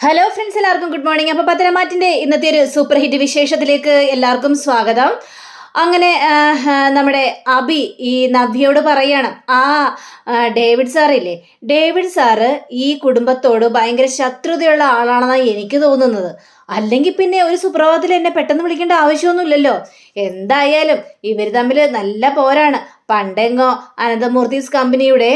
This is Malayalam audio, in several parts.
ഹലോ ഫ്രണ്ട്സ്, എല്ലാവർക്കും ഗുഡ് മോർണിംഗ്. അപ്പോൾ പത്തനംമാറ്റിൻ്റെ ഇന്നത്തെ ഒരു സൂപ്പർ ഹിറ്റ് വിശേഷത്തിലേക്ക് എല്ലാവർക്കും സ്വാഗതം. അങ്ങനെ നമ്മുടെ അബി ഈ നവ്യയോട് പറയണം, ഡേവിഡ് സാറില്ലേ, ഡേവിഡ് സാറ് ഈ കുടുംബത്തോട് ഭയങ്കര ശത്രുതയുള്ള ആളാണെന്നാണ് എനിക്ക് തോന്നുന്നത്. അല്ലെങ്കിൽ പിന്നെ ഒരു സുപ്രഭാതത്തിൽ എന്നെ പെട്ടെന്ന് വിളിക്കേണ്ട ആവശ്യമൊന്നുമില്ലല്ലോ. എന്തായാലും ഇവർ തമ്മിൽ നല്ല പോരാണ്. പണ്ടെങ്ങോ അനന്തമൂർത്തീസ് കമ്പനിയുടെ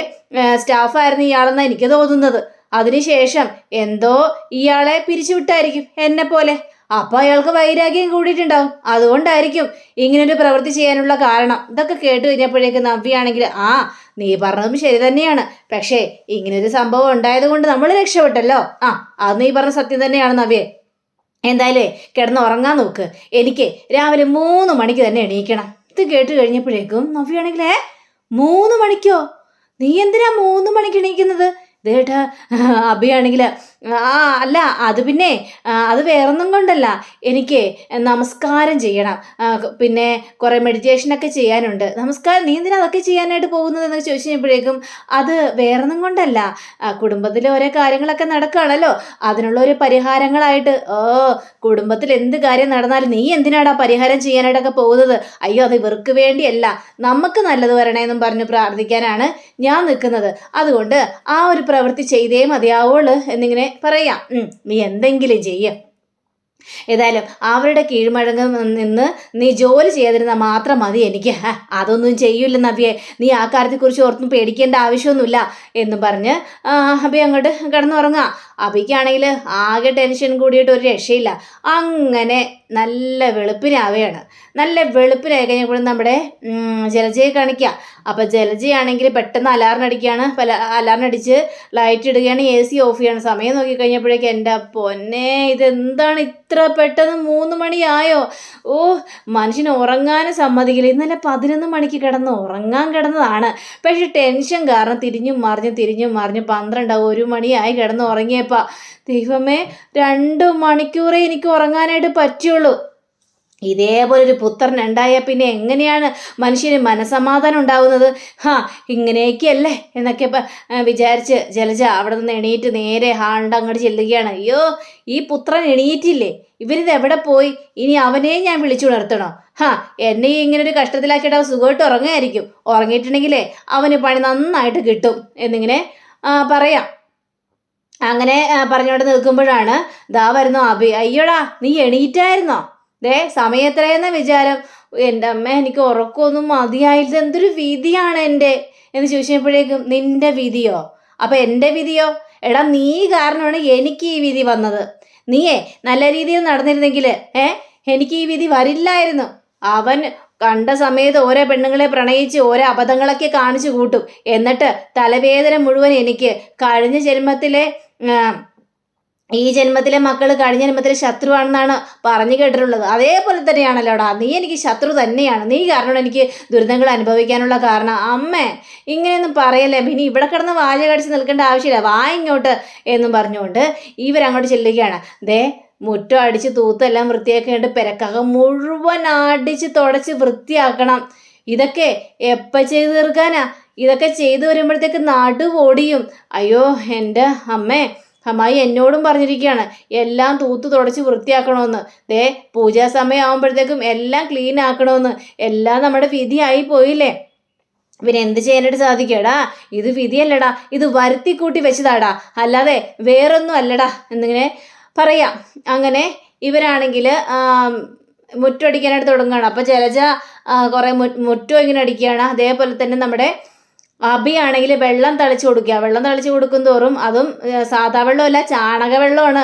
സ്റ്റാഫായിരുന്നു ഇയാളെന്നാണ് എനിക്ക് തോന്നുന്നത്. അതിനുശേഷം എന്തോ ഇയാളെ പിരിച്ചുവിട്ടായിരിക്കും എന്നെ പോലെ. അപ്പൊ അയാൾക്ക് വൈരാഗ്യം കൂടിയിട്ടുണ്ടാവും. അതുകൊണ്ടായിരിക്കും ഇങ്ങനൊരു പ്രവൃത്തി ചെയ്യാനുള്ള കാരണം. ഇതൊക്കെ കേട്ട് കഴിഞ്ഞപ്പോഴേക്ക് നവ്യാണെങ്കിൽ നീ പറഞ്ഞതും ശരി തന്നെയാണ്. പക്ഷേ ഇങ്ങനൊരു സംഭവം ഉണ്ടായത് കൊണ്ട് നമ്മൾ രക്ഷപ്പെട്ടല്ലോ. അത് നീ പറഞ്ഞ സത്യം തന്നെയാണ് നവ്യേ. എന്തായാലും കിടന്ന് ഉറങ്ങാൻ നോക്ക്. എനിക്ക് രാവിലെ 3 മണിക്ക് തന്നെ എണീക്കണം. ഇത് കേട്ട് കഴിഞ്ഞപ്പോഴേക്കും നവ്യാണെങ്കിലേ 3 മണിക്കോ? നീ എന്തിനാ 3 മണിക്ക് എണീക്കുന്നത്? ഇതേട്ടാ അഭിയാണെങ്കിൽ അല്ല, അത് പിന്നെ അത് വേറൊന്നും കൊണ്ടല്ല. എനിക്ക് നമസ്കാരം ചെയ്യണം, പിന്നെ കുറേ മെഡിറ്റേഷനൊക്കെ ചെയ്യാനുണ്ട്. നമസ്കാരം നീ എന്തിനാ അതൊക്കെ ചെയ്യാനായിട്ട് പോകുന്നത് എന്നൊക്കെ ചോദിച്ചു കഴിഞ്ഞപ്പോഴേക്കും അത് വേറൊന്നും കൊണ്ടല്ല, കുടുംബത്തിൽ ഓരോ കാര്യങ്ങളൊക്കെ നടക്കുകയാണല്ലോ, അതിനുള്ള ഒരു പരിഹാരങ്ങളായിട്ട്. കുടുംബത്തിൽ എന്ത് കാര്യം നടന്നാലും നീ എന്തിനാടാ പരിഹാരം ചെയ്യാനായിട്ടൊക്കെ പോകുന്നത്? അയ്യോ, അത് ഇവർക്ക് വേണ്ടിയല്ല, നമുക്ക് നല്ലത് വരണേന്നും പറഞ്ഞ് പ്രാർത്ഥിക്കാനാണ് ഞാൻ നിൽക്കുന്നത്. അതുകൊണ്ട് ആ ഒരു പ്രവൃത്തി ചെയ്തേ മതിയാവുള്ളൂ എന്നിങ്ങനെ പറയാം. നീ എന്തെങ്കിലും ചെയ്യ. ഏതായാലും അവരുടെ കീഴ്മഴങ്ങ് നിന്ന് നീ ജോലി ചെയ്യാതിരുന്നാൽ മാത്രം മതി എനിക്ക്. അതൊന്നും ചെയ്യൂല നവ്യെ, നീ ആ കാര്യത്തെക്കുറിച്ച് ഓർത്തും പേടിക്കേണ്ട ആവശ്യമൊന്നുമില്ല എന്നും പറഞ്ഞ് അഭി അങ്ങോട്ട് കിടന്നുറങ്ങാം. അഭിക്കാണെങ്കിൽ ആകെ ടെൻഷൻ കൂടിയിട്ട് ഒരു രക്ഷയില്ല. അങ്ങനെ നല്ല വെളുപ്പിനാവുകയാണ്. നല്ല വെളുപ്പിനായി കഴിഞ്ഞപ്പോഴും നമ്മുടെ ജലജയെ കാണിക്കുക. അപ്പം ജലജയാണെങ്കിൽ പെട്ടെന്ന് അലാറിന് അടിക്കുകയാണ്. അലാറിനടിച്ച് ലൈറ്റ് ഇടുകയാണ്, AC ഓഫ് ചെയ്യണം. സമയം നോക്കിക്കഴിഞ്ഞപ്പോഴേക്കും എൻ്റെ പൊന്നെ, ഇതെന്താണ് ഇത്ര പെട്ടെന്ന് 3 മണിയായോ? മനുഷ്യന് ഉറങ്ങാനും സമ്മതിക്കില്ല. ഇന്നലെ 11 മണിക്ക് കിടന്ന് ഉറങ്ങാൻ കിടന്നതാണ്. പക്ഷെ ടെൻഷൻ കാരണം തിരിഞ്ഞും മറിഞ്ഞ് 12 1 മണിയായി കിടന്ന് ഉറങ്ങിയപ്പോൾ ദൈവമേ, 2 മണിക്കൂറേ എനിക്ക് ഉറങ്ങാനായിട്ട് പറ്റുള്ളൂ. ഇതേപോലൊരു പുത്രൻ ഉണ്ടായാൽ പിന്നെ എങ്ങനെയാണ് മനുഷ്യന് മനസമാധാനം ഉണ്ടാവുന്നത്? ഇങ്ങനെയൊക്കെയല്ലേ എന്നൊക്കെ വിചാരിച്ച് ജലജ അവിടെ നിന്ന് എണീറ്റ് നേരെ ഹാളിൻ്റെ അങ്ങോട്ട് ചെല്ലുകയാണ്. അയ്യോ, ഈ പുത്രൻ എണീറ്റില്ലേ? ഇവരിത് എവിടെ പോയി? ഇനി അവനെ ഞാൻ വിളിച്ചുണർത്തണോ? എന്നെ ഇങ്ങനൊരു കഷ്ടത്തിലാക്കിയിട്ട് അവൻ സുഖമായിട്ട് ഉറങ്ങുമായിരിക്കും. ഉറങ്ങിയിട്ടുണ്ടെങ്കിലേ അവന് പണി നന്നായിട്ട് കിട്ടും എന്നിങ്ങനെ പറയാം. അങ്ങനെ പറഞ്ഞുകൊണ്ട് നിൽക്കുമ്പോഴാണ് ദാ വരുന്നു അഭി. അയ്യോടാ, നീ എണീറ്റായിരുന്നോ? സമയം എത്രയെന്ന വിചാരം? എൻ്റെ അമ്മ, എനിക്ക് ഉറക്കമൊന്നും മതിയായില്ല. എന്തൊരു വിധിയാണ് എൻ്റെ എന്ന് ചോദിച്ചപ്പോഴേക്കും നിന്റെ വിധിയോ? അപ്പം എൻ്റെ വിധിയോ? എടാ, നീ കാരണമാണ് എനിക്ക് ഈ വിധി വന്നത്. നീയേ നല്ല രീതിയിൽ നടന്നിരുന്നെങ്കിൽ എനിക്ക് ഈ വിധി വരില്ലായിരുന്നു. അവൻ കണ്ട സമയത്ത് ഓരോ പെണ്ണുങ്ങളെ പ്രണയിച്ച് ഓരോ അബദ്ധങ്ങളൊക്കെ കാണിച്ചു കൂട്ടും. എന്നിട്ട് തലവേദന മുഴുവൻ എനിക്ക്. കഴിഞ്ഞ ജന്മത്തിലെ ഈ ജന്മത്തിലെ മക്കൾ കഴിഞ്ഞ ജന്മത്തിലെ ശത്രുവാണെന്നാണ് പറഞ്ഞു കേട്ടിട്ടുള്ളത്. അതേപോലെ തന്നെയാണല്ലോടാ, നീ എനിക്ക് ശത്രു തന്നെയാണ്. നീ കാരണം എനിക്ക് ദുരിതങ്ങൾ അനുഭവിക്കാനുള്ള കാരണം. അമ്മേ, ഇങ്ങനെയൊന്നും പറയല്ലേ. പിന്നെ ഇവിടെ കിടന്ന് വാഴ കടിച്ച് നിൽക്കേണ്ട ആവശ്യമില്ല, വാ ഇങ്ങോട്ട് എന്നും പറഞ്ഞുകൊണ്ട് ഇവരങ്ങോട്ട് ചെല്ലുകയാണ്. മുറ്റം അടിച്ച് തൂത്തെല്ലാം വൃത്തിയാക്കിയിട്ട് പെരക്കകം മുഴുവൻ അടിച്ച് തുടച്ച് വൃത്തിയാക്കണം. ഇതൊക്കെ എപ്പോൾ ചെയ്ത് തീർക്കാനാ? ഇതൊക്കെ ചെയ്തു വരുമ്പോഴത്തേക്ക് നടുവൊടിയും. അയ്യോ എൻ്റെ അമ്മേ, അമ്മായി എന്നോടും പറഞ്ഞിരിക്കുകയാണ് എല്ലാം തൂത്ത് തുടച്ച് വൃത്തിയാക്കണമെന്ന്. പൂജാ സമയം ആകുമ്പോഴത്തേക്കും എല്ലാം ക്ലീൻ ആക്കണമെന്ന്. എല്ലാം നമ്മുടെ വിധിയായി പോയില്ലേ. പിന്നെ എന്ത് ചെയ്യാനായിട്ട് സാധിക്കടാ? ഇത് വിധിയല്ലടാ, ഇത് വരുത്തിക്കൂട്ടി വെച്ചതാടാ, അല്ലാതെ വേറൊന്നും അല്ലടാ എന്നിങ്ങനെ പറയാം. അങ്ങനെ ഇവരാണെങ്കിൽ മുറ്റടിക്കാനായിട്ട് തുടങ്ങുകയാണ്. അപ്പം ജലജ കുറേ മുറ്റം ഇങ്ങനെ അടിക്കുകയാണ്. അതേപോലെ തന്നെ നമ്മുടെ അഭിയാണെങ്കിൽ വെള്ളം തളിച്ചു കൊടുക്കുക. വെള്ളം തളിച്ചു കൊടുക്കും തോറും അതും സാധാ വെള്ളമല്ല, ചാണകവെള്ളമാണ്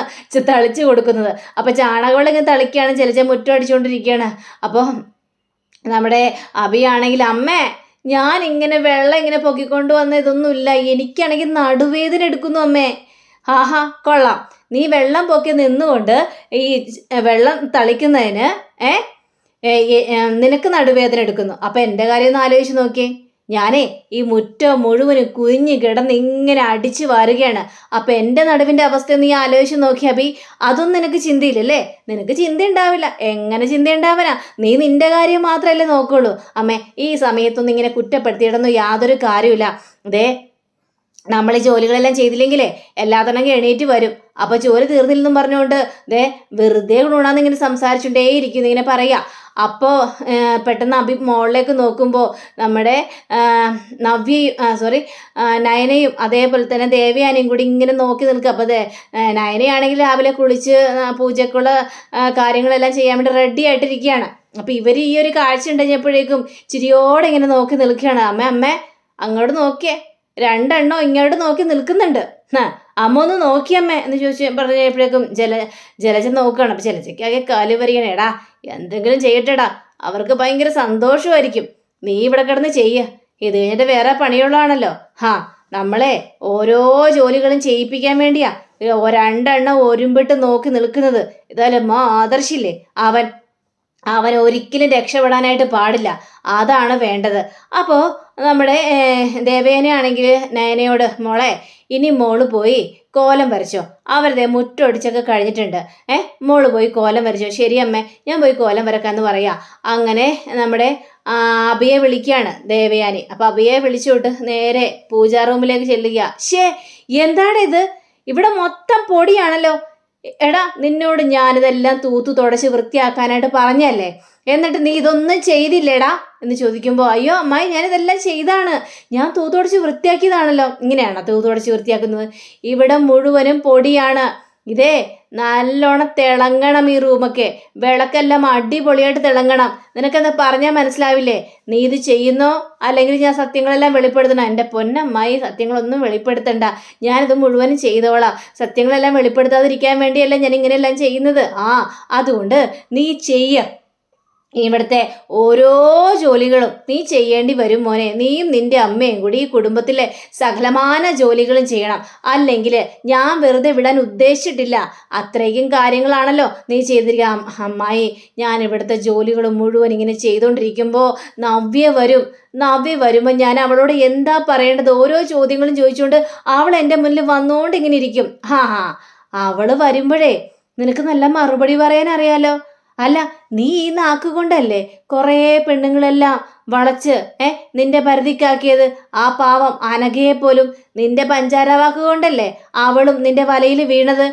തളിച്ചു കൊടുക്കുന്നത്. അപ്പോൾ ചാണകവെള്ളം ഇങ്ങനെ തളിക്കുകയാണ്. ജലജ മുറ്റം അടിച്ചുകൊണ്ടിരിക്കുകയാണ്. അപ്പോൾ നമ്മുടെ അഭിയാണെങ്കിൽ അമ്മേ, ഞാൻ ഇങ്ങനെ വെള്ളം ഇങ്ങനെ പൊക്കിക്കൊണ്ട് വന്ന ഇതൊന്നുമില്ല, എനിക്കാണെങ്കിൽ നടുവേദന എടുക്കുന്നു അമ്മേ. കൊള്ളാം, നീ വെള്ളം പൊക്കി നിന്നുകൊണ്ട് ഈ വെള്ളം തളിക്കുന്നതിന് നിനക്ക് നടുവേദന എടുക്കുന്നു. അപ്പം എൻ്റെ കാര്യം ഒന്ന് ആലോചിച്ച് നോക്കിയേ. ഞാനേ ഈ മുറ്റം മുഴുവനും കുഞ്ഞ് കിടന്ന് ഇങ്ങനെ അടിച്ചു വാരുകയാണ്. അപ്പം എൻ്റെ നടുവിൻ്റെ അവസ്ഥ നീ ആലോചിച്ച് നോക്കിയാൽ അഭി, അതൊന്നും നിനക്ക് ചിന്തയില്ലല്ലേ? നിനക്ക് ചിന്ത ഉണ്ടാവില്ല. എങ്ങനെ ചിന്ത ഉണ്ടാവാനാ? നീ നിൻ്റെ കാര്യം മാത്രമല്ലേ നോക്കുള്ളൂ. അമ്മേ, ഈ സമയത്തൊന്നും ഇങ്ങനെ കുറ്റപ്പെടുത്തിയിടൊന്നും യാതൊരു കാര്യമില്ല. നമ്മൾ ഈ ജോലികളെല്ലാം ചെയ്തില്ലെങ്കിലേ എല്ലാത്തന്നെങ്കിൽ എണീറ്റ് വരും. അപ്പോൾ ജോലി തീർന്നില്ലെന്നും പറഞ്ഞുകൊണ്ട് ദേ വെറുതെ ഗുണാന്ന് ഇങ്ങനെ സംസാരിച്ചുകൊണ്ടേ ഇരിക്കുന്നു, ഇങ്ങനെ പറയാ. അപ്പോൾ പെട്ടെന്ന് അഭി മോളിലേക്ക് നോക്കുമ്പോൾ നമ്മുടെ നയനയും അതേപോലെ തന്നെ ദേവയാനിയും കൂടി ഇങ്ങനെ നോക്കി നിൽക്കുക. അപ്പോൾ നയനയാണെങ്കിൽ രാവിലെ കുളിച്ച് പൂജക്കുള്ള കാര്യങ്ങളെല്ലാം ചെയ്യാൻ വേണ്ടി റെഡി ആയിട്ടിരിക്കുകയാണ്. അപ്പോൾ ഇവർ ഈ ഒരു കാഴ്ച ഉണ്ടെങ്കിയപ്പോഴേക്കും ചിരിയോടെ ഇങ്ങനെ നോക്കി നിൽക്കുകയാണ്. അമ്മ അങ്ങോട്ട് നോക്കിയേ, രണ്ടെണ്ണോ ഇങ്ങോട്ട് നോക്കി നിൽക്കുന്നുണ്ട്. അമ്മ ഒന്ന് നോക്കിയമ്മേ എന്ന് പറഞ്ഞപ്പോഴേക്കും ജലജ നോക്കുകയാണ്. അപ്പം ജലജയ്ക്കാകെ കാല് വരികയാണ്. എടാ എന്തെങ്കിലും ചെയ്യട്ടെടാ, അവർക്ക് ഭയങ്കര സന്തോഷമായിരിക്കും. നീ ഇവിടെ കിടന്ന് ചെയ്യ, ഇത് കഴിഞ്ഞിട്ട് വേറെ പണിയുള്ളതാണല്ലോ. നമ്മളെ ഓരോ ജോലികളും ചെയ്യിപ്പിക്കാൻ വേണ്ടിയാ രണ്ടെണ്ണം ഒരുമ്പിട്ട് നോക്കി നിൽക്കുന്നത്. ഇതായാലും ആദർശില്ലേ, അവൻ ഒരിക്കലും രക്ഷപ്പെടാനായിട്ട് പാടില്ല, അതാണ് വേണ്ടത്. അപ്പോൾ നമ്മുടെ ദേവേനയാണെങ്കിൽ നയനയോട്, മോളെ ഇനി മോള് പോയി കോലം വരച്ചോ, അവരുടെ മുറ്റൊടിച്ചൊക്കെ കഴിഞ്ഞിട്ടുണ്ട്, മോള് പോയി കോലം വരച്ചോ. ശരി അമ്മേ, ഞാൻ പോയി കോലം വരക്കാന്ന് പറയാ. അങ്ങനെ നമ്മുടെ അഭിയെ വിളിക്കുകയാണ് ദേവയാനി. അപ്പം അഭിയെ വിളിച്ചുവിട്ട് നേരെ പൂജാ റൂമിലേക്ക് ചെല്ലുക. എന്താണ് ഇത്, ഇവിടെ മൊത്തം പൊടിയാണല്ലോ. എടാ നിന്നോട് ഞാനിതെല്ലാം തൂത്തു തുടച്ച് വൃത്തിയാക്കാനായിട്ട് പറഞ്ഞല്ലേ, എന്നിട്ട് നീ ഇതൊന്നും ചെയ്തില്ലേടാ എന്ന് ചോദിക്കുമ്പോൾ, അയ്യോ അമ്മായി ഞാനിതെല്ലാം ചെയ്താണ്, ഞാൻ തൂത്തുടച്ച് വൃത്തിയാക്കിയതാണല്ലോ. ഇങ്ങനെയാണോ തൂത്തുടച്ച് വൃത്തിയാക്കുന്നത്? ഇവിടെ മുഴുവനും പൊടിയാണ്. ഇതേ നല്ലോണം തിളങ്ങണം, ഈ റൂമൊക്കെ വിളക്കെല്ലാം അടിപൊളിയായിട്ട് തിളങ്ങണം. നിനക്കെന്താ പറഞ്ഞാൽ മനസ്സിലാവില്ലേ? നീ ഇത് ചെയ്യുന്നോ അല്ലെങ്കിൽ ഞാൻ സത്യങ്ങളെല്ലാം വെളിപ്പെടുത്തണം? എൻ്റെ പൊന്നമ്മായി സത്യങ്ങളൊന്നും വെളിപ്പെടുത്തണ്ട, ഞാനിത് മുഴുവനും ചെയ്തോളാം. സത്യങ്ങളെല്ലാം വെളിപ്പെടുത്താതിരിക്കാൻ വേണ്ടിയല്ല ഞാൻ ഇങ്ങനെയെല്ലാം ചെയ്യുന്നത്. അതുകൊണ്ട് നീ ചെയ്യ, ഇവിടുത്തെ ഓരോ ജോലികളും നീ ചെയ്യേണ്ടി വരും മോനെ. നീയും നിന്റെ അമ്മയും കൂടി ഈ കുടുംബത്തിലെ സകലമാന ജോലികളും ചെയ്യണം, അല്ലെങ്കിൽ ഞാൻ വെറുതെ വിടാൻ ഉദ്ദേശിച്ചിട്ടില്ല. അത്രയ്ക്കും കാര്യങ്ങളാണല്ലോ നീ ചെയ്തിരിക്കുക. അമ്മായി ഞാൻ ഇവിടുത്തെ ജോലികൾ മുഴുവൻ ഇങ്ങനെ ചെയ്തുകൊണ്ടിരിക്കുമ്പോൾ നവ്യ വരുമ്പോൾ ഞാൻ അവളോട് എന്താ പറയേണ്ടത്? ഓരോ ചോദ്യങ്ങളും ചോദിച്ചുകൊണ്ട് അവൾ എൻ്റെ മുന്നിൽ വന്നുകൊണ്ട് ഇങ്ങനെ ഇരിക്കും. അവള് വരുമ്പോഴേ നിനക്ക് നല്ല മറുപടി പറയാൻ അറിയാലോ. അല്ല നീ ഈ നാക്കുകൊണ്ടല്ലേ കുറേ പെണ്ണുങ്ങളെല്ലാം വളച്ച് നിന്റെ പരിധിക്കാക്കിയത്? ആ പാവം അനഘയെ പോലും നിന്റെ പഞ്ചാര വാക്കുകൊണ്ടല്ലേ അവളും നിന്റെ വലയിൽ വീണത്?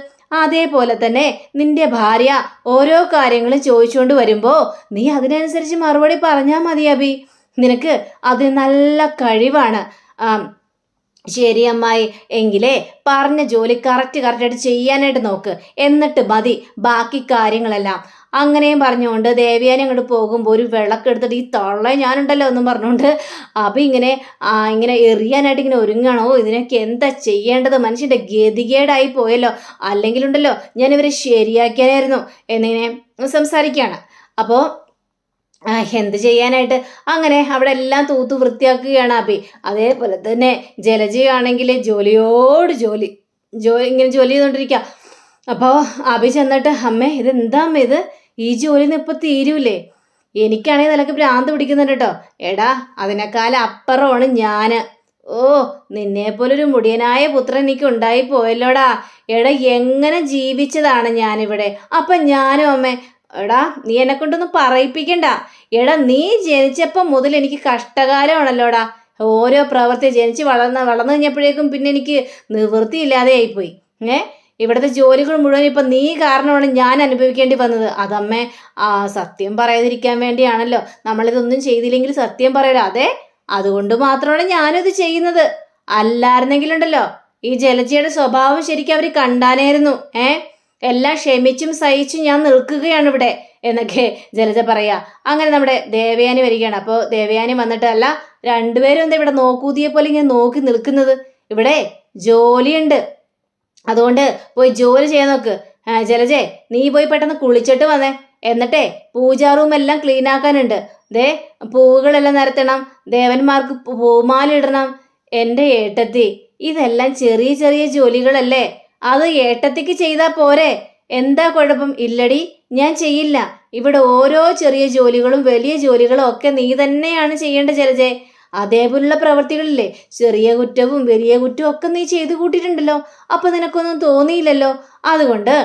അതേപോലെ തന്നെ നിന്റെ ഭാര്യ ഓരോ കാര്യങ്ങളും ചോദിച്ചുകൊണ്ട് വരുമ്പോൾ നീ അതിനനുസരിച്ച് മറുപടി പറഞ്ഞാൽ മതി അഭി. നിനക്ക് അത് നല്ല കഴിവാണ്. ശരി അമ്മായി, എങ്കിലേ പറഞ്ഞ ജോലി കറക്റ്റായിട്ട് ചെയ്യാനായിട്ട് നോക്ക്, എന്നിട്ട് മതി ബാക്കി കാര്യങ്ങളെല്ലാം. അങ്ങനെയും പറഞ്ഞുകൊണ്ട് ദേവയാനി അങ്ങോട്ട് പോകുമ്പോൾ ഒരു വിളക്കെടുത്തിട്ട്, ഈ തള്ള ഞാനുണ്ടല്ലോ എന്നും പറഞ്ഞുകൊണ്ട് അപ്പം ഇങ്ങനെ എറിയാനായിട്ട് ഇങ്ങനെ ഒരുങ്ങണോ? ഇതിനൊക്കെ എന്താ ചെയ്യേണ്ടത്? മനുഷ്യൻ്റെ ഗതികേടായി പോയല്ലോ, അല്ലെങ്കിലുണ്ടല്ലോ ഞാൻ ഇവരെ ശരിയാക്കിയാനായിരുന്നു എന്നിങ്ങനെ സംസാരിക്കുകയാണ്. അപ്പോൾ എന്ത് ചെയ്യാനായിട്ട് അങ്ങനെ അവിടെ എല്ലാം തൂത്ത് വൃത്തിയാക്കുകയാണ് അഭി. അതേപോലെ തന്നെ ജലജയാണെങ്കിൽ ഇങ്ങനെ ജോലി ചെയ്തുകൊണ്ടിരിക്കുക. അപ്പോൾ അഭി ചെന്നിട്ട്, അമ്മേ ഇതെന്താ അമ്മ ഇത്, ഈ ജോലിന്ന് ഇപ്പം തീരൂലേ? എനിക്കാണെങ്കിൽ നിനക്ക് ഭ്രാന്ത് പിടിക്കുന്നുണ്ട് കേട്ടോ. എടാ അതിനേക്കാൾ അപ്പുറമാണ് ഞാൻ. നിന്നെപ്പോലൊരു മുടിയനായ പുത്രൻ എനിക്ക് ഉണ്ടായി പോയല്ലോടാ. എടാ എങ്ങനെ ജീവിച്ചതാണ് ഞാനിവിടെ. അപ്പം ഞാനും അമ്മേ, എടാ നീ എന്നെ കൊണ്ടൊന്നും പറയിപ്പിക്കണ്ട. എടാ നീ ജനിച്ചപ്പം മുതൽ എനിക്ക് കഷ്ടകാലമാണല്ലോടാ. ഓരോ പ്രവൃത്തി ജനിച്ച് വളർന്നു കഴിഞ്ഞപ്പോഴേക്കും പിന്നെ എനിക്ക് നിവൃത്തിയില്ലാതെ ആയിപ്പോയി. ഇവിടുത്തെ ജോലികൾ മുഴുവൻ ഇപ്പം നീ കാരണമാണ് ഞാൻ അനുഭവിക്കേണ്ടി വന്നത്. അതമ്മേ സത്യം പറയാതിരിക്കാൻ വേണ്ടിയാണല്ലോ, നമ്മളിതൊന്നും ചെയ്തില്ലെങ്കിൽ സത്യം പറയടാ. അതെ, അതുകൊണ്ട് മാത്രമാണ് ഞാനിത് ചെയ്യുന്നത്. അല്ലായിരുന്നെങ്കിലുണ്ടല്ലോ ഈ ജലജയുടെ സ്വഭാവം ശരിക്കും അവർ കണ്ടാനായിരുന്നു. എല്ലാം ക്ഷമിച്ചും സഹിച്ചും ഞാൻ നിൽക്കുകയാണ് ഇവിടെ എന്നൊക്കെ ജലജ പറയാ. അങ്ങനെ നമ്മുടെ ദേവയാനി വരികയാണ്. അപ്പോൾ ദേവയാനി വന്നിട്ട്, അല്ല രണ്ടുപേരും എന്താ ഇവിടെ നോക്കൂതിയെ പോലെ ഇങ്ങനെ നോക്കി നിൽക്കുന്നത്? ഇവിടെ ജോലിയുണ്ട്, അതുകൊണ്ട് പോയി ജോലി ചെയ്യാൻ നോക്ക്. ജലജേ നീ പോയി പെട്ടെന്ന് കുളിച്ചിട്ട് വന്നേ, എന്നിട്ടേ പൂജാ റൂമെല്ലാം ക്ലീൻ ആക്കാനുണ്ട്. പൂവുകളെല്ലാം നിരത്തണം, ദേവന്മാർക്ക് പൂമാലിടണം. എൻ്റെ ഏട്ടത്തി ഇതെല്ലാം ചെറിയ ചെറിയ ജോലികളല്ലേ, അത് ഏട്ടത്തിക്ക് ചെയ്താൽ പോരെ? എന്താ കുഴപ്പം? ഇല്ലടി ഞാൻ ചെയ്യില്ല. ഇവിടെ ഓരോ ചെറിയ ജോലികളും വലിയ ജോലികളും ഒക്കെ നീ തന്നെയാണ് ചെയ്യേണ്ട ജലജേ. അതേപോലുള്ള പ്രവൃത്തികളില്ലേ, ചെറിയ കുറ്റവും വലിയ കുറ്റവും ഒക്കെ നീ ചെയ്തു കൂട്ടിയിട്ടുണ്ടല്ലോ. അപ്പൊ നിനക്കൊന്നും തോന്നിയില്ലല്ലോ. അതുകൊണ്ട്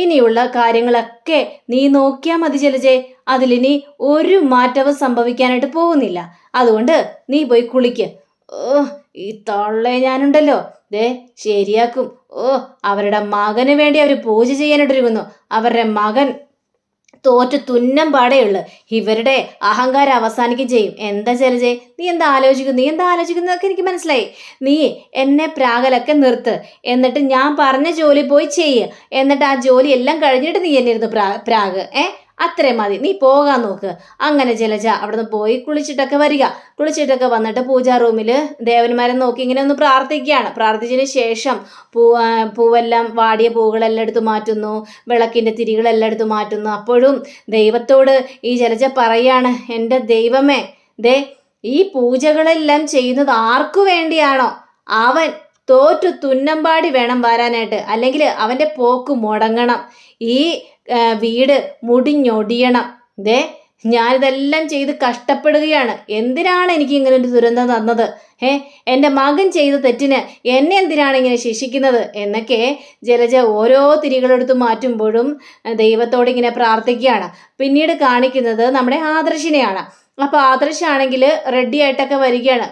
ഇനിയുള്ള കാര്യങ്ങളൊക്കെ നീ നോക്കിയാൽ മതി ജലജേ. അതിലിനി ഒരു മാറ്റവും സംഭവിക്കാനായിട്ട് പോകുന്നില്ല. അതുകൊണ്ട് നീ പോയി കുളിക്ക്. ഈ തള്ളെ ഞാനുണ്ടല്ലോ ദേ ശരിയാക്കും. ഓ, അവരുടെ മകന് വേണ്ടി അവർ പൂജ ചെയ്യാനിട്ടിരിക്കുന്നു. അവരുടെ മകൻ തോറ്റ് തുന്നം പാടേയുള്ളു. ഇവരുടെ അഹങ്കാരം അവസാനിക്കുകയും ചെയ്യും. എന്താ ജലജെ, നീ എന്താ ആലോചിക്കുന്നതൊക്കെ എനിക്ക് മനസ്സിലായി. നീ എന്നെ പ്രാകലൊക്കെ നിർത്ത്, എന്നിട്ട് ഞാൻ പറഞ്ഞ ജോലി പോയി ചെയ്യ്. എന്നിട്ട് ആ ജോലി എല്ലാം കഴിഞ്ഞിട്ട് നീ എന്നെ ഇരുന്ന് പ്രാഗ്. അത്രേ മതി, നീ പോകാൻ നോക്ക്. അങ്ങനെ ജലജ അവിടുന്ന് പോയി കുളിച്ചിട്ടൊക്കെ വന്നിട്ട് പൂജാ റൂമിൽ ദേവന്മാരെ നോക്കി ഇങ്ങനെ ഒന്ന് പ്രാർത്ഥിക്കുകയാണ്. പ്രാർത്ഥിച്ചതിന് ശേഷം പൂവെല്ലാം, വാടിയ പൂവുകളെല്ലാം എടുത്ത് മാറ്റുന്നു, വിളക്കിൻ്റെ തിരികളെല്ലാം എടുത്ത് മാറ്റുന്നു. അപ്പോഴും ദൈവത്തോട് ഈ ജലജ പറയാണ്, എൻ്റെ ദൈവമേ, ദേ ഈ പൂജകളെല്ലാം ചെയ്യുന്നത് ആർക്കു വേണ്ടിയാണോ അവൻ തോറ്റു തുന്നമ്പാടി വേണം വരാനായിട്ട്, അല്ലെങ്കിൽ അവൻ്റെ പോക്ക് മുടങ്ങണം, ഈ വീട് മുടിഞ്ഞൊടിയണം. ദേ ഞാനിതെല്ലാം ചെയ്ത് കഷ്ടപ്പെടുകയാണ്. എന്തിനാണ് എനിക്ക് ഇങ്ങനെ ഒരു ദുരന്തം തന്നത്? എൻ്റെ മകൻ ചെയ്ത തെറ്റിന് എന്നെ എന്തിനാണ് ഇങ്ങനെ ശിക്ഷിക്കുന്നത് എന്നൊക്കെ ജലജ ഓരോ തിരികളെടുത്ത് മാറ്റുമ്പോഴും ദൈവത്തോട് ഇങ്ങനെ പ്രാർത്ഥിക്കുകയാണ്. പിന്നീട് കാണിക്കുന്നത് നമ്മുടെ ആദർശിനെയാണ്. അപ്പോൾ ആദർശാണെങ്കിൽ റെഡി ആയിട്ടൊക്കെ വരികയാണ്,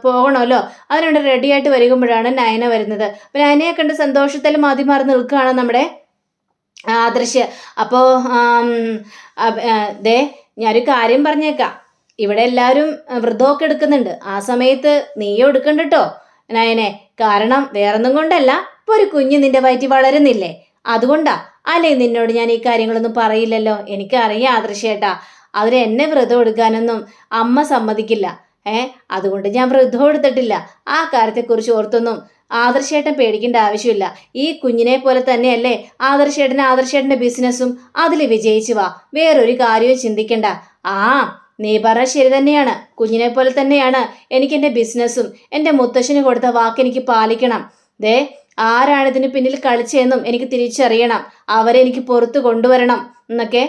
പോകണമല്ലോ, അതിനുവേണ്ടി റെഡി ആയിട്ട് വരുമ്പോഴാണ് നയന വരുന്നത്. അപ്പം നയനയെ കണ്ട് സന്തോഷത്തിൽ മതിമറന്ന് നിൽക്കുകയാണ് നമ്മുടെ ആദർശ്. അപ്പോൾ ദേ ഞാനൊരു കാര്യം പറഞ്ഞേക്കാം, ഇവിടെ എല്ലാവരും വ്രതമൊക്കെ എടുക്കുന്നുണ്ട്, ആ സമയത്ത് നീയോ എടുക്കണ്ട കേട്ടോ നയനെ. കാരണം വേറൊന്നും കൊണ്ടല്ല, ഇപ്പോൾ ഒരു കുഞ്ഞ് നിന്റെ വയറ്റിൽ വളരുന്നില്ലേ, അതുകൊണ്ടാ. അല്ലേ നിന്നോട് ഞാൻ ഈ കാര്യങ്ങളൊന്നും പറയില്ലല്ലോ, എനിക്കറിയാം ആദർശേട്ടാ, അതിന് എന്നെ വ്രതം എടുക്കാനൊന്നും അമ്മ സമ്മതിക്കില്ല. അതുകൊണ്ട് ഞാൻ വ്രതം എടുത്തിട്ടില്ല. ആ കാര്യത്തെക്കുറിച്ച് ഓർത്തൊന്നും ആദർശേട്ടൻ പേടിക്കേണ്ട ആവശ്യമില്ല. ഈ കുഞ്ഞിനെ പോലെ തന്നെയല്ലേ ആദർശേട്ടൻ്റെ ബിസിനസ്സും, അതിൽ വിജയിച്ചു വാ, വേറൊരു കാര്യവും ചിന്തിക്കണ്ട. നീ പറഞ്ഞ ശരി തന്നെയാണ്, കുഞ്ഞിനെ പോലെ തന്നെയാണ് എനിക്ക് എൻ്റെ ബിസിനസ്സും. എൻ്റെ മുത്തശ്ശന് കൊടുത്ത വാക്ക് എനിക്ക് പാലിക്കണം. ദേ ആരാണ് ഇതിന് പിന്നിൽ കളിച്ചതെന്നും എനിക്ക് തിരിച്ചറിയണം, അവരെ എനിക്ക് പുറത്ത് കൊണ്ടുവരണം എന്നൊക്കെ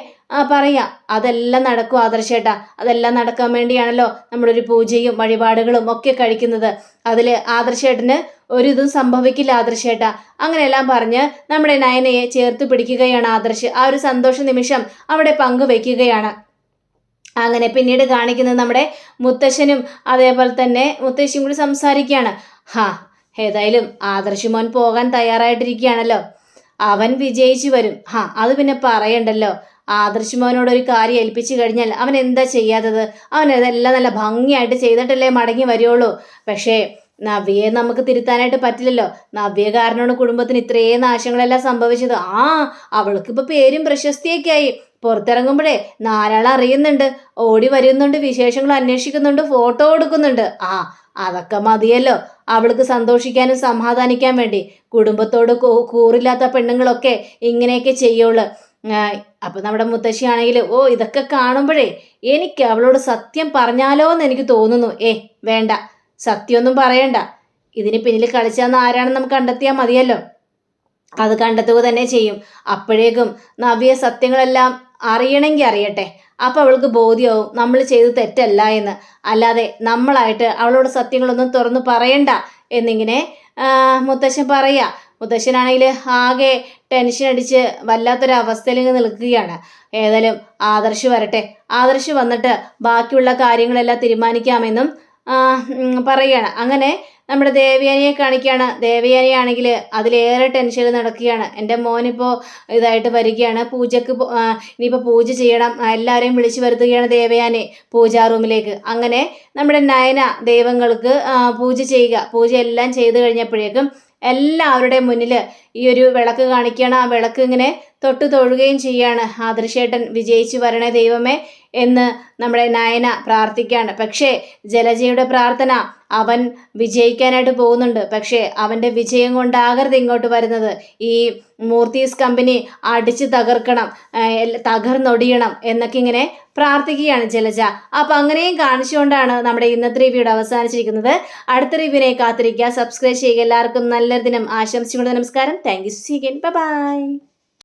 പറയാം. അതെല്ലാം നടക്കും ആദർശേട്ടാ, അതെല്ലാം നടക്കാൻ വേണ്ടിയാണല്ലോ നമ്മളൊരു പൂജയും വഴിപാടുകളും ഒക്കെ കഴിക്കുന്നത്. അതിൽ ആദർശേട്ടന് ഒരിതും സംഭവിക്കില്ല ആദർശേട്ടാ. അങ്ങനെയെല്ലാം പറഞ്ഞ് നമ്മുടെ നയനയെ ചേർത്ത് പിടിക്കുകയാണ് ആദർശ്. ആ ഒരു സന്തോഷ നിമിഷം അവിടെ പങ്കുവെക്കുകയാണ്. അങ്ങനെ പിന്നീട് കാണിക്കുന്നത് നമ്മുടെ മുത്തശ്ശനും അതേപോലെ തന്നെ മുത്തശ്ശിയും കൂടി സംസാരിക്കുകയാണ്. ഏതായാലും ആദർശ് മോൻ പോകാൻ തയ്യാറായിട്ടിരിക്കുകയാണല്ലോ, അവൻ വിജയിച്ചു വരും. അത് പിന്നെ പറയണ്ടല്ലോ. ആദർശ് മോനോട് ഒരു കാര്യം ഏൽപ്പിച്ചു കഴിഞ്ഞാൽ അവൻ എന്താ ചെയ്യാത്തത്? അവൻ അതെല്ലാം നല്ല ഭംഗിയായിട്ട് ചെയ്തിട്ടല്ലേ മടങ്ങി വരുള്ളൂ. പക്ഷേ നവ്യയെ നമുക്ക് തിരുത്താനായിട്ട് പറ്റില്ലല്ലോ. നവ്യ കാരണമാണ് കുടുംബത്തിന് ഇത്രയും നാശങ്ങളെല്ലാം സംഭവിച്ചത്. അവൾക്കിപ്പോൾ പേരും പ്രശസ്തിയൊക്കെ ആയി. പുറത്തിറങ്ങുമ്പോഴേ നാലാൾ അറിയുന്നുണ്ട്, ഓടി വരുന്നുണ്ട്, വിശേഷങ്ങൾ അന്വേഷിക്കുന്നുണ്ട്, ഫോട്ടോ കൊടുക്കുന്നുണ്ട്. അതൊക്കെ മതിയല്ലോ അവൾക്ക് സന്തോഷിക്കാനും സമാധാനിക്കാൻ വേണ്ടി. കുടുംബത്തോട് കൂറില്ലാത്ത പെണ്ണുങ്ങളൊക്കെ ഇങ്ങനെയൊക്കെ ചെയ്യുള്ളൂ. അപ്പം നമ്മുടെ മുത്തശ്ശിയാണെങ്കിൽ ഇതൊക്കെ കാണുമ്പോഴേ എനിക്ക് അവളോട് സത്യം പറഞ്ഞാലോ എന്ന് എനിക്ക് തോന്നുന്നു. വേണ്ട, സത്യമൊന്നും പറയണ്ട. ഇതിന് പിന്നിൽ കളിച്ചാന്ന് ആരാണെന്ന് നമുക്ക് കണ്ടെത്തിയാൽ മതിയല്ലോ. അത് കണ്ടെത്തുക തന്നെ ചെയ്യും. അപ്പോഴേക്കും നവ്യ സത്യങ്ങളെല്ലാം അറിയണമെങ്കിൽ അറിയട്ടെ. അപ്പോൾ അവൾക്ക് ബോധ്യമാവും നമ്മൾ ചെയ്ത് തെറ്റല്ല എന്ന്. അല്ലാതെ നമ്മളായിട്ട് അവളോട് സത്യങ്ങളൊന്നും തുറന്നു പറയണ്ട എന്നിങ്ങനെ മുത്തശ്ശൻ പറയുക. മുത്തശ്ശനാണെങ്കിൽ ആകെ ടെൻഷൻ അടിച്ച് വല്ലാത്തൊരവസ്ഥയിൽ നിൽക്കുകയാണ്. ഏതായാലും ആദർശ് വരട്ടെ, ആദർശ് വന്നിട്ട് ബാക്കിയുള്ള കാര്യങ്ങളെല്ലാം തീരുമാനിക്കാമെന്നും പറയുകയാണ്. അങ്ങനെ നമ്മുടെ ദേവയാനിയെ കാണിക്കുകയാണ്. ദേവയാനിയാണെങ്കിൽ അതിലേറെ ടെൻഷനിൽ നടക്കുകയാണ്. എൻ്റെ മോനിപ്പോൾ ഇതായിട്ട് വരികയാണ്, പൂജക്ക് ഇനിയിപ്പോൾ പൂജ ചെയ്യണം, എല്ലാവരെയും വിളിച്ചു വരുത്തുകയാണ് ദേവയാനി പൂജാ റൂമിലേക്ക്. അങ്ങനെ നമ്മുടെ നയന ദൈവങ്ങൾക്ക് പൂജ ചെയ്യുക. പൂജ എല്ലാം ചെയ്ത് കഴിഞ്ഞപ്പോഴേക്കും എല്ലാവരുടെയും മുന്നിൽ ഈ ഒരു വിളക്ക് കാണിക്കുകയാണ്. ആ വിളക്ക് ഇങ്ങനെ തൊട്ട് തൊഴുകയും ചെയ്യാണ്. ആദർശേട്ടൻ വിജയിച്ചു വരണേ ദൈവമേ എന്ന് നമ്മുടെ നയന പ്രാർത്ഥിക്കുകയാണ്. പക്ഷേ ജലജയുടെ പ്രാർത്ഥന, അവൻ വിജയിക്കാനായിട്ട് പോകുന്നുണ്ട്, പക്ഷേ അവൻ്റെ വിജയം കൊണ്ടാകരുത് ഇങ്ങോട്ട് വരുന്നത്. ഈ മൂർത്തീസ് കമ്പനി അടിച്ച് തകർന്നൊടിയണം എന്നൊക്കെ ഇങ്ങനെ പ്രാർത്ഥിക്കുകയാണ് ജലജ. അപ്പം അങ്ങനെയും കാണിച്ചുകൊണ്ടാണ് നമ്മുടെ ഇന്നത്തെ റിവ്യൂടെ അവസാനിച്ചിരിക്കുന്നത്. അടുത്ത റിവ്യൂവിനെ കാത്തിരിക്കുക, സബ്സ്ക്രൈബ് ചെയ്യുക. എല്ലാവർക്കും നല്ലൊരു ദിനം ആശംസിച്ചുകൊണ്ട് നമസ്കാരം. Thank you. See again. By.